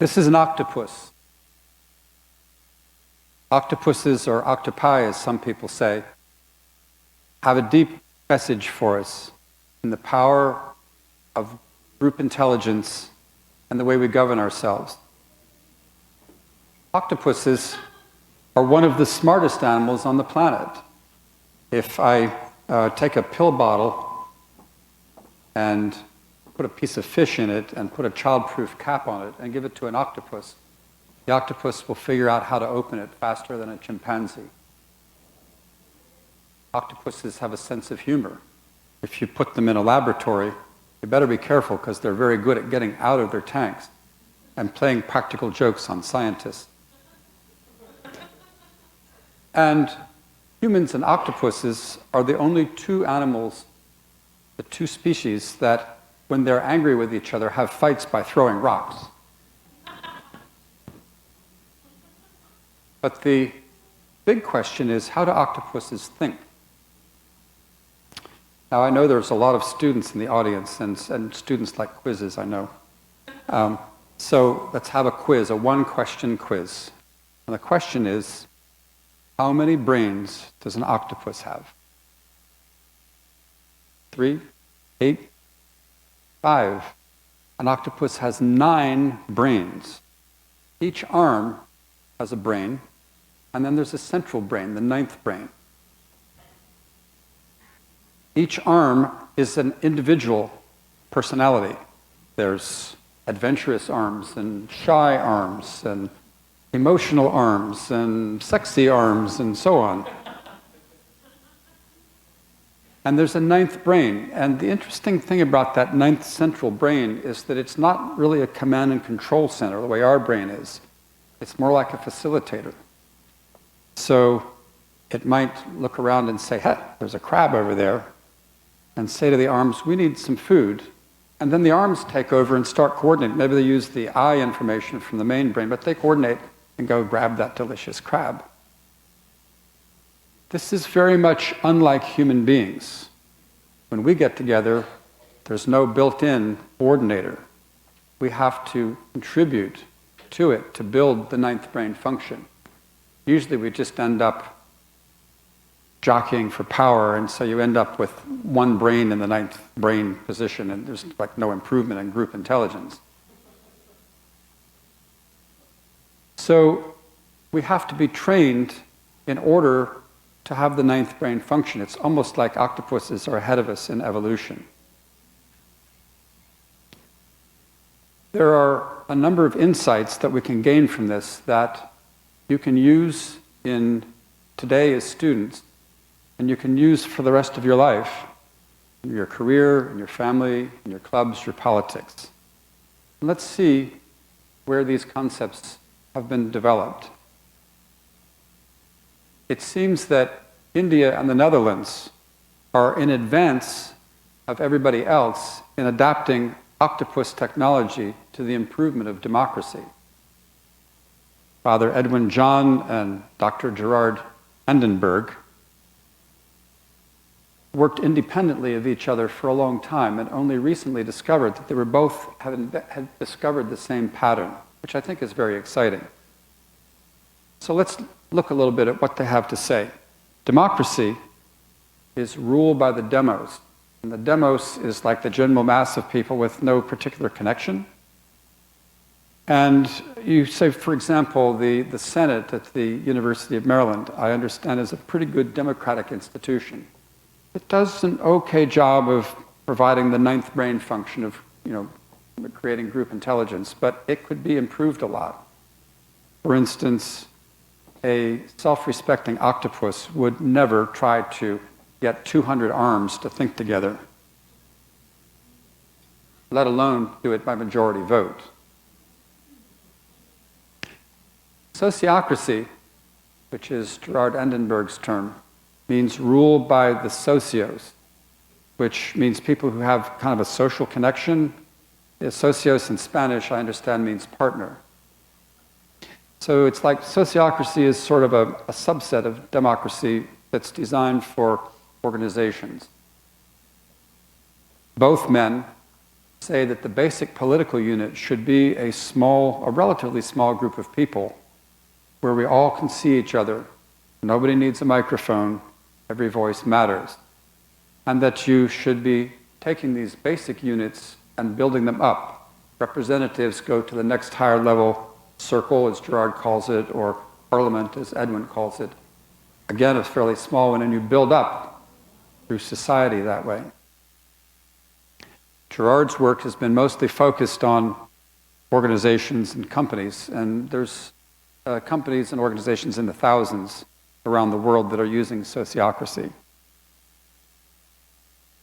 This is an octopus. Octopuses, or octopi as some people say, have a deep message for us in the power of group intelligence and the way we govern ourselves. Octopuses are one of the smartest animals on the planet. If I take a pill bottle and put a piece of fish in it and put a child-proof cap on it and give it to an octopus, the octopus will figure out how to open it faster than a chimpanzee. Octopuses have a sense of humor. If you put them in a laboratory, you better be careful because they're very good at getting out of their tanks and playing practical jokes on scientists. And humans and octopuses are the only two animals, the two species that, when they're angry with each other, have fights by throwing rocks. But the big question is, how do octopuses think? Now, I know there's a lot of students in the audience, and students like quizzes, I know. So let's have a quiz, a one-question quiz. And the question is, how many brains does an octopus have? 3, 8, 5. An octopus has 9 brains. Each arm has a brain, and then there's a central brain, the 9th brain. Each arm is an individual personality. There's adventurous arms, and shy arms, and emotional arms, and sexy arms, and so on. And there's a 9th brain. And the interesting thing about that 9th central brain is that it's not really a command and control center the way our brain is. It's more like a facilitator. So it might look around and say, hey, there's a crab over there, and say to the arms, we need some food. And then the arms take over and start coordinating. Maybe they use the eye information from the main brain, but they coordinate and go grab that delicious crab. This is very much unlike human beings. When we get together, there's no built-in coordinator. We have to contribute to it to build the 9th brain function. Usually we just end up jockeying for power, and so you end up with one brain in the 9th brain position, and there's like no improvement in group intelligence. So we have to be trained in order to have the 9th brain function. It's almost like octopuses are ahead of us in evolution. There are a number of insights that we can gain from this that you can use in today as students, and you can use for the rest of your life, in your career, in your family, in your clubs, your politics. And let's see where these concepts have been developed. It seems that India and the Netherlands are in advance of everybody else in adapting octopus technology to the improvement of democracy. Father Edwin John and Dr. Gerard Endenberg worked independently of each other for a long time, and only recently discovered that they were both had discovered the same pattern, which I think is very exciting. So let's look a little bit at what they have to say. Democracy is ruled by the demos, and the demos is like the general mass of people with no particular connection. And you say, for example, the Senate at the University of Maryland, I understand, is a pretty good democratic institution. It does an okay job of providing the 9th brain function of, creating group intelligence, but it could be improved a lot. For instance, a self-respecting octopus would never try to get 200 arms to think together, let alone do it by majority vote. Sociocracy, which is Gerard Endenberg's term, means rule by the socios, which means people who have kind of a social connection. Socios in Spanish, I understand, means partner. So it's like sociocracy is sort of a subset of democracy that's designed for organizations. Both men say that the basic political unit should be a relatively small group of people where we all can see each other. Nobody needs a microphone. Every voice matters. And that you should be taking these basic units and building them up. Representatives go to the next higher level, circle, as Gerard calls it, or parliament, as Edwin calls it. Again, it's fairly small one, and you build up through society that way. Gerard's work has been mostly focused on organizations and companies, and there's companies and organizations in the thousands around the world that are using sociocracy.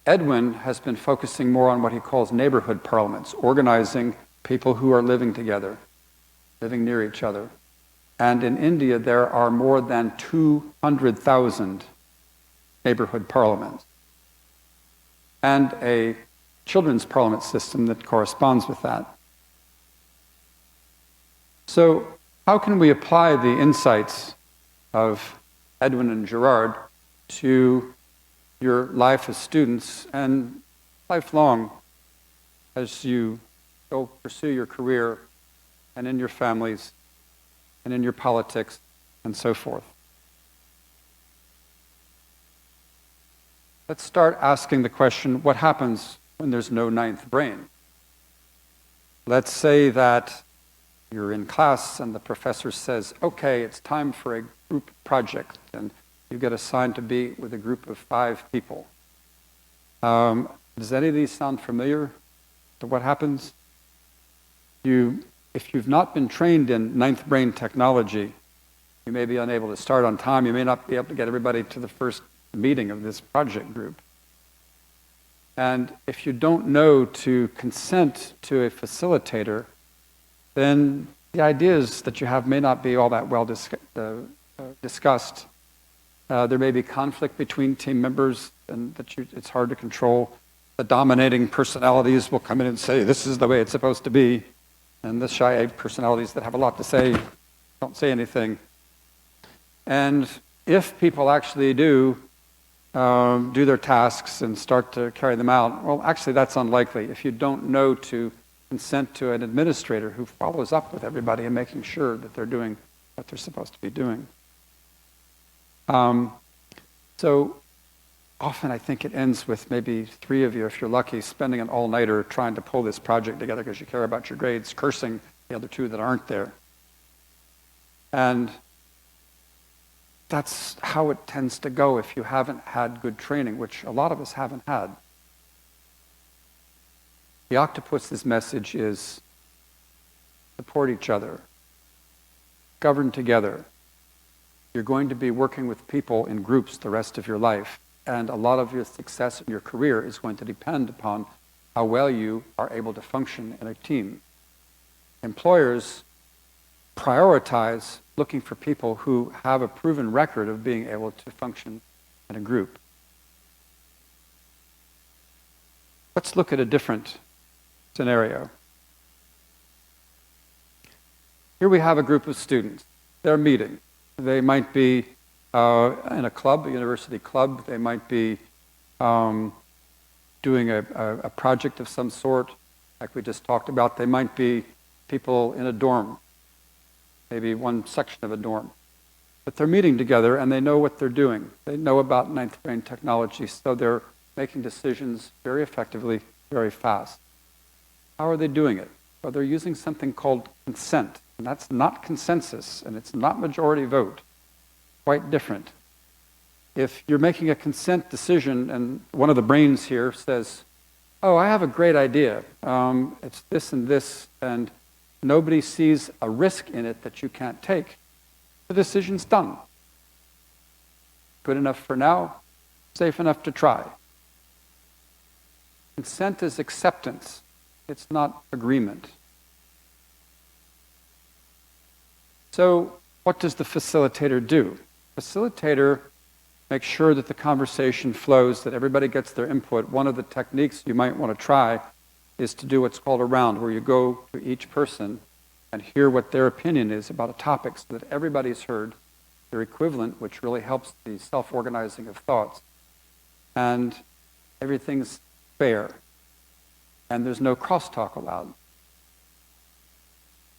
Edwin has been focusing more on what he calls neighborhood parliaments, organizing people who are living together, living near each other. And in India, there are more than 200,000 neighborhood parliaments, and a children's parliament system that corresponds with that. So, how can we apply the insights of Edwin and Gerard to your life as students and lifelong as you go pursue your career and in your families and in your politics and so forth? Let's start asking the question, what happens when there's no ninth brain? Let's say that you're in class and the professor says, okay, it's time for a group project, and you get assigned to be with a group of 5 people. Does any of these sound familiar to what happens? If you've not been trained in ninth brain technology, you may be unable to start on time. You may not be able to get everybody to the first meeting of this project group. And if you don't know to consent to a facilitator, then the ideas that you have may not be all that well discussed. There may be conflict between team members, and it's hard to control. The dominating personalities will come in and say, this is the way it's supposed to be. And the shy personalities that have a lot to say don't say anything. And if people actually do their tasks and start to carry them out, well, actually that's unlikely if you don't know to consent to an administrator who follows up with everybody and making sure that they're doing what they're supposed to be doing. So often I think it ends with maybe 3 of you, if you're lucky, spending an all-nighter trying to pull this project together because you care about your grades, cursing the other 2 that aren't there. And that's how it tends to go if you haven't had good training, which a lot of us haven't had. The octopus's message is support each other, govern together. You're going to be working with people in groups the rest of your life, and a lot of your success in your career is going to depend upon how well you are able to function in a team. Employers prioritize looking for people who have a proven record of being able to function in a group. Let's look at a different scenario. Here we have a group of students. They're meeting. They might be in a club, a university club. They might be doing a project of some sort, like we just talked about. They might be people in a dorm, maybe one section of a dorm. But they're meeting together and they know what they're doing. They know about ninth brain technology, so they're making decisions very effectively, very fast. How are they doing it? Well, they're using something called consent. And that's not consensus, and it's not majority vote. Quite different. If you're making a consent decision and one of the brains here says, oh, I have a great idea. It's this and this, and nobody sees a risk in it that you can't take, the decision's done. Good enough for now, safe enough to try. Consent is acceptance. It's not agreement. So what does the facilitator do? Facilitator makes sure that the conversation flows, that everybody gets their input. One of the techniques you might want to try is to do what's called a round, where you go to each person and hear what their opinion is about a topic so that everybody's heard their equivalent, which really helps the self-organizing of thoughts. And everything's fair. and there's no crosstalk allowed.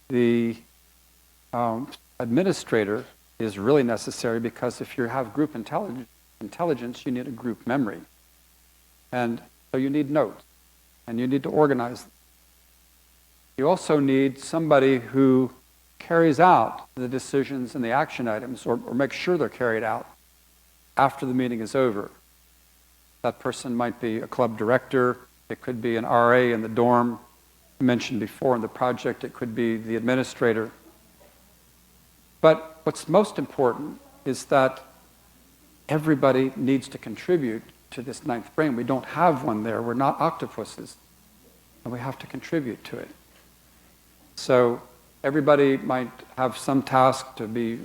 The administrator is really necessary because if you have group intelligence, you need a group memory. And so you need notes, and you need to organize them. You also need somebody who carries out the decisions and the action items, or makes sure they're carried out after the meeting is over. That person might be a club director, it could be an RA in the dorm, I mentioned before in the project, it could be the administrator. But what's most important is that everybody needs to contribute to this ninth brain. We don't have one there, we're not octopuses, and we have to contribute to it. So everybody might have some task to be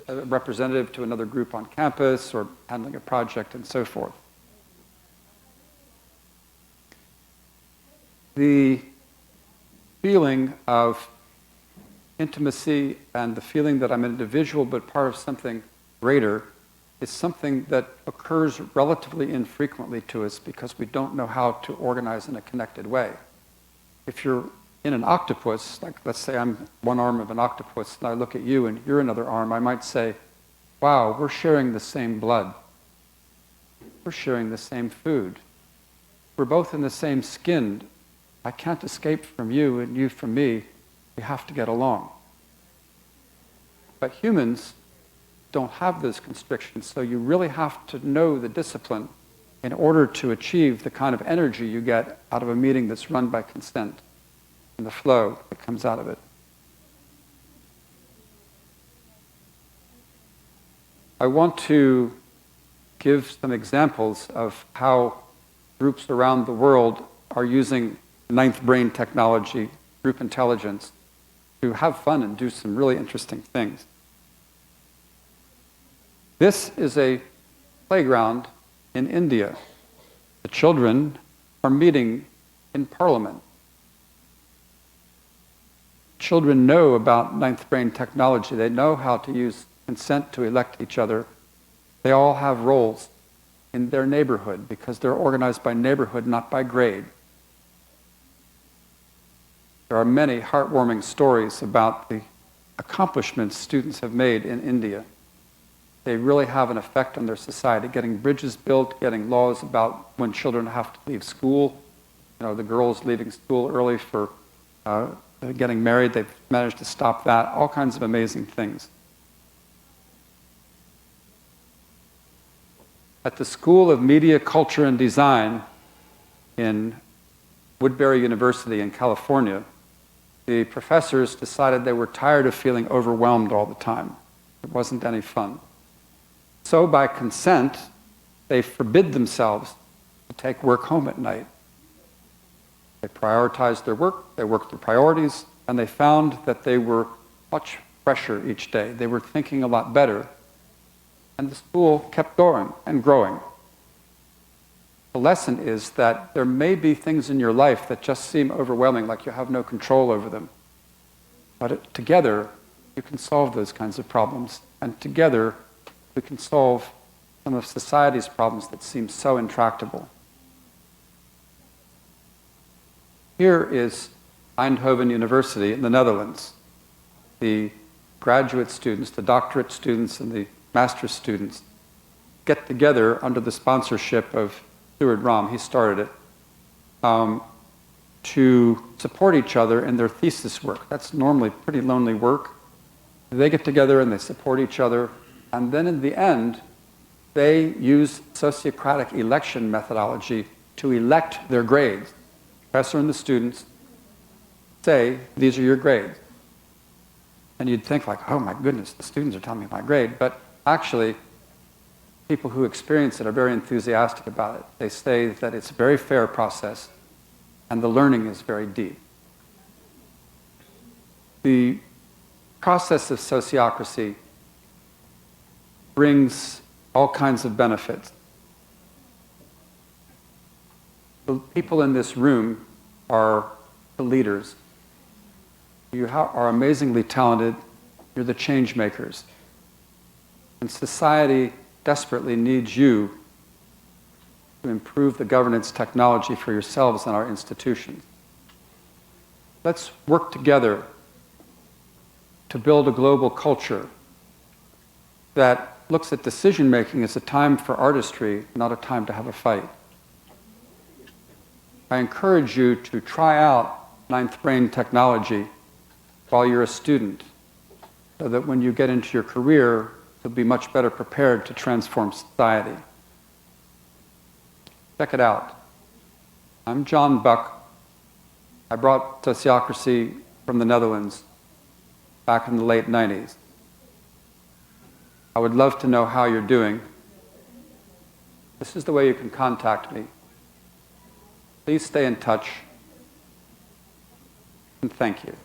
a representative to another group on campus or handling a project and so forth. The feeling of intimacy and the feeling that I'm an individual but part of something greater is something that occurs relatively infrequently to us because we don't know how to organize in a connected way. If you're in an octopus, like let's say I'm one arm of an octopus and I look at you and you're another arm, I might say, wow, we're sharing the same blood. We're sharing the same food. We're both in the same skin. I can't escape from you and you from me. We have to get along. But humans don't have those constrictions, so you really have to know the discipline in order to achieve the kind of energy you get out of a meeting that's run by consent and the flow that comes out of it. I want to give some examples of how groups around the world are using ninth brain technology, group intelligence, to have fun and do some really interesting things. This is a playground in India. The children are meeting in Parliament. Children know about ninth brain technology. They know how to use consent to elect each other. They all have roles in their neighborhood because they're organized by neighborhood, not by grade. There are many heartwarming stories about the accomplishments students have made in India. They really have an effect on their society, getting bridges built, getting laws about when children have to leave school. You know, the girls leaving school early for getting married, they've managed to stop that, all kinds of amazing things. At the School of Media, Culture, and Design in Woodbury University in California, the professors decided they were tired of feeling overwhelmed all the time. It wasn't any fun. So by consent, they forbid themselves to take work home at night. They prioritized their work, they worked their priorities, and they found that they were much fresher each day. They were thinking a lot better. And the school kept going and growing. The lesson is that there may be things in your life that just seem overwhelming, like you have no control over them. But together, you can solve those kinds of problems. And together, we can solve some of society's problems that seem so intractable. Here is Eindhoven University in the Netherlands. The graduate students, the doctorate students, and the master's students get together under the sponsorship of Stuart Rahm, he started it, to support each other in their thesis work. That's normally pretty lonely work. They get together and they support each other, and then in the end, they use sociocratic election methodology to elect their grades. The professor and the students say, these are your grades. And you'd think like, oh my goodness, the students are telling me my grade, but actually, people who experience it are very enthusiastic about it. They say that it's a very fair process and the learning is very deep. The process of sociocracy brings all kinds of benefits. The people in this room are the leaders. You are amazingly talented. You're the change makers. And society desperately needs you to improve the governance technology for yourselves and our institutions. let's work together to build a global culture that looks at decision-making as a time for artistry, not a time to have a fight. I encourage you to try out ninth brain technology while you're a student, so that when you get into your career, you'll be much better prepared to transform society. Check it out. I'm John Buck. I brought Sociocracy from the Netherlands back in the late 90s. I would love to know how you're doing. This is the way you can contact me. Please stay in touch, and thank you.